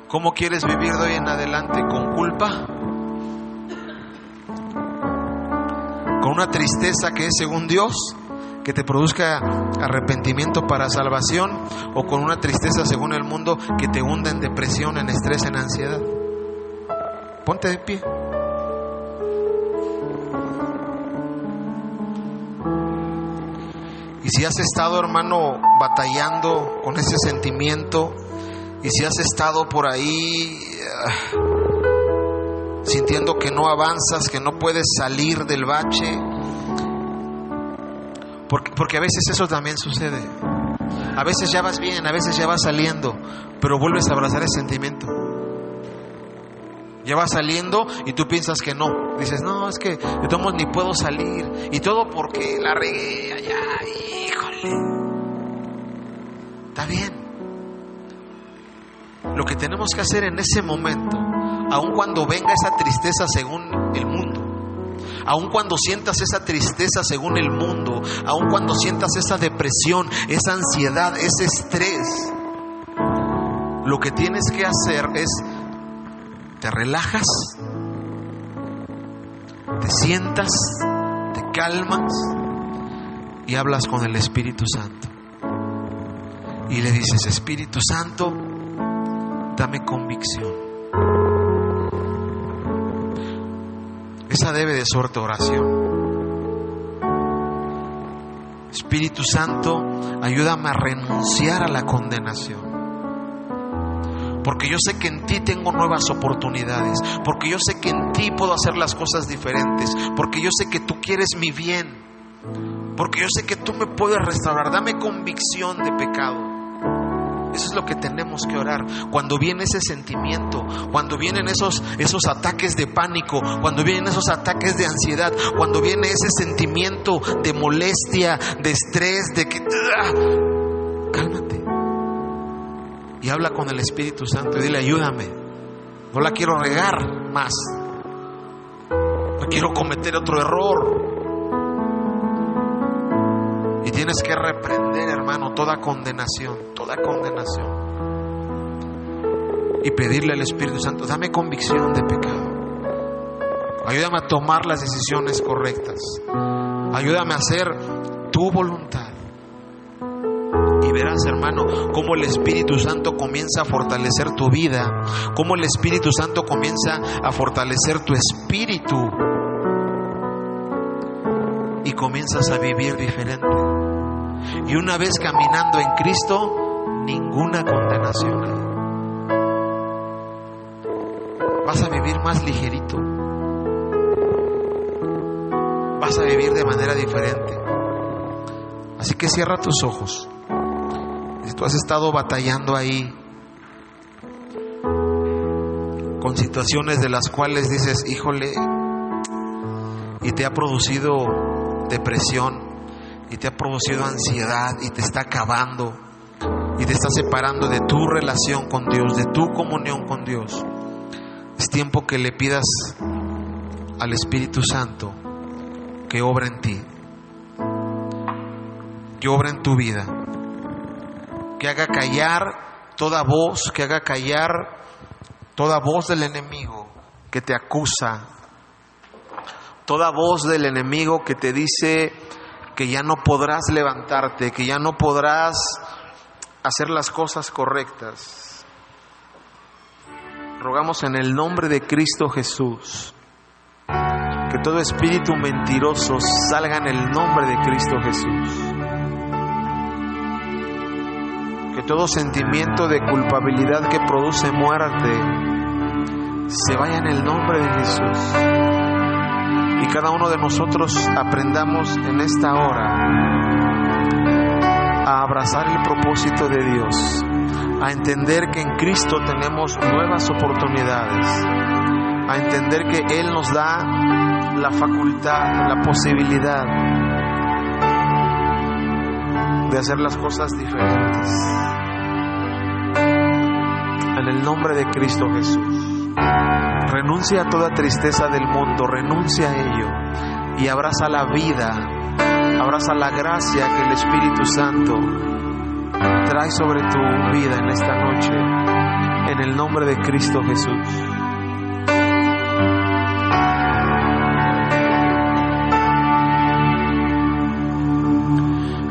[SPEAKER 1] ¿Cómo quieres vivir de hoy en adelante? ¿Con culpa? ¿Con una tristeza que es según Dios, que te produzca arrepentimiento para salvación? ¿O con una tristeza según el mundo que te hunda en depresión, en estrés, en ansiedad? Ponte de pie. Y si has estado, hermano, batallando con ese sentimiento, y si has estado por ahí sintiendo que no avanzas, que no puedes salir del bache, porque a veces eso también sucede. A veces ya vas bien, a veces ya vas saliendo, pero vuelves a abrazar ese sentimiento. Ya vas saliendo y tú piensas que no. Dices, no, es que de todos modos ni puedo salir. Y todo porque la regué allá. Híjole. Está bien. Lo que tenemos que hacer en ese momento, aun cuando venga esa tristeza según el mundo, aun cuando sientas esa tristeza según el mundo, aun cuando sientas esa depresión, esa ansiedad, ese estrés, lo que tienes que hacer es, te relajas, te sientas, te calmas y hablas con el Espíritu Santo. Y le dices, Espíritu Santo, dame convicción. Esa debe de ser tu oración. Espíritu Santo, ayúdame a renunciar a la condenación. Porque yo sé que en ti tengo nuevas oportunidades. Porque yo sé que en ti puedo hacer las cosas diferentes. Porque yo sé que tú quieres mi bien. Porque yo sé que tú me puedes restaurar. Dame convicción de pecado. Eso es lo que tenemos que orar. Cuando viene ese sentimiento, cuando vienen esos ataques de pánico, cuando vienen esos ataques de ansiedad, cuando viene ese sentimiento de molestia, de estrés, de que... cálmate. Y habla con el Espíritu Santo y dile, ayúdame. No la quiero regar más. No quiero cometer otro error. Y tienes que reprender, hermano, toda condenación. Y pedirle al Espíritu Santo, dame convicción de pecado. Ayúdame a tomar las decisiones correctas. Ayúdame a hacer tu voluntad. Y verás, hermano, cómo el Espíritu Santo comienza a fortalecer tu vida. Cómo el Espíritu Santo comienza a fortalecer tu espíritu. Y comienzas a vivir diferente. Y una vez caminando en Cristo, ninguna condenación hay. Vas a vivir más ligerito. Vas a vivir de manera diferente. Así que cierra tus ojos. Si tú has estado batallando ahí con situaciones de las cuales dices, híjole, y te ha producido depresión, y te ha producido ansiedad, y te está acabando, y te está separando de tu relación con Dios, de tu comunión con Dios, es tiempo que le pidas al Espíritu Santo que obra en ti, que obra en tu vida, que haga callar toda voz, que haga callar toda voz del enemigo que te acusa, toda voz del enemigo que te dice que ya no podrás levantarte, que ya no podrás hacer las cosas correctas, rogamos en el nombre de Cristo Jesús que todo espíritu mentiroso salga en el nombre de Cristo Jesús. Que todo sentimiento de culpabilidad que produce muerte se vaya en el nombre de Jesús. Y cada uno de nosotros aprendamos en esta hora a abrazar el propósito de Dios, a entender que en Cristo tenemos nuevas oportunidades, a entender que Él nos da la facultad, la posibilidad de hacer las cosas diferentes. En el nombre de Cristo Jesús, renuncia a toda tristeza del mundo, renuncia a ello y abraza la vida, abraza la gracia que el Espíritu Santo trae sobre tu vida en esta noche, en el nombre de Cristo Jesús.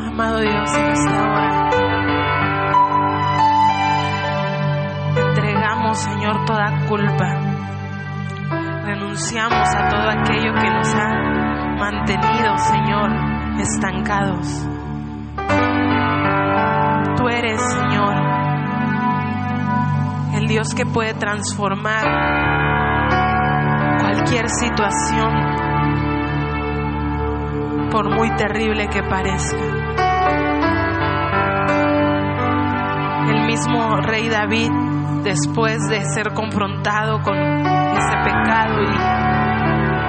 [SPEAKER 2] Amado Dios, en esta hora entregamos, Señor, toda culpa. Renunciamos a todo aquello que nos ha mantenido, Señor, estancados. Tú eres, Señor, el Dios que puede transformar cualquier situación, por muy terrible que parezca. El mismo rey David, después de ser confrontado con ese pecado y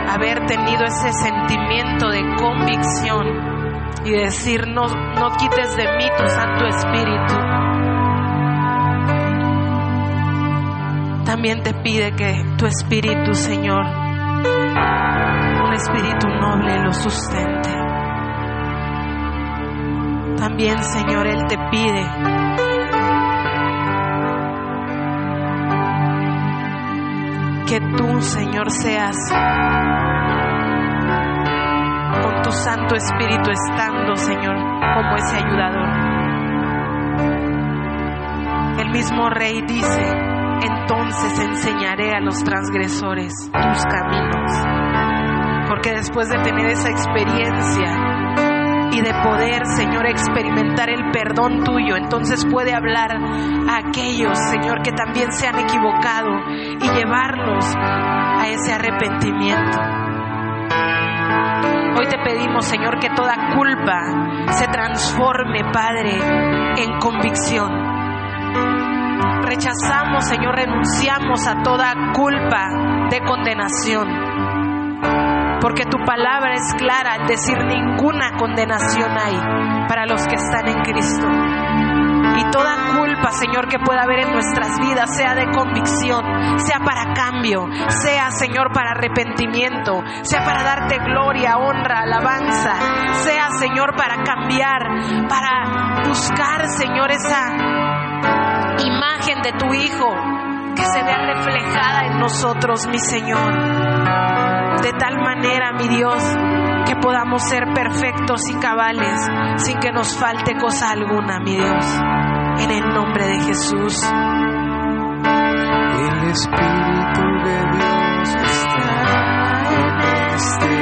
[SPEAKER 2] haber tenido ese sentimiento de convicción y decir: no quites de mí tu Santo Espíritu, también te pide que tu Espíritu, Señor, un espíritu noble, lo sustente. También, Señor, Él te pide que tú, Señor, seas con tu Santo Espíritu estando, Señor, como ese ayudador. El mismo Rey dice: entonces enseñaré a los transgresores tus caminos. Porque después de tener esa experiencia y de poder, Señor, experimentar el perdón tuyo, entonces puede hablar a aquellos, Señor, que también se han equivocado y llevarlos a ese arrepentimiento. Hoy te pedimos, Señor, que toda culpa se transforme, Padre, en convicción. Rechazamos, Señor, renunciamos a toda culpa de condenación. Porque tu palabra es clara al decir: ninguna condenación hay para los que están en Cristo. Y toda culpa, Señor, que pueda haber en nuestras vidas, sea de convicción, sea para cambio, sea, Señor, para arrepentimiento, sea para darte gloria, honra, alabanza, sea, Señor, para cambiar, para buscar, Señor, esa imagen de tu Hijo que se vea reflejada en nosotros, mi Señor. De tal manera, mi Dios, que podamos ser perfectos y cabales sin que nos falte cosa alguna, mi Dios. En el nombre de Jesús.
[SPEAKER 1] El Espíritu de Dios está en este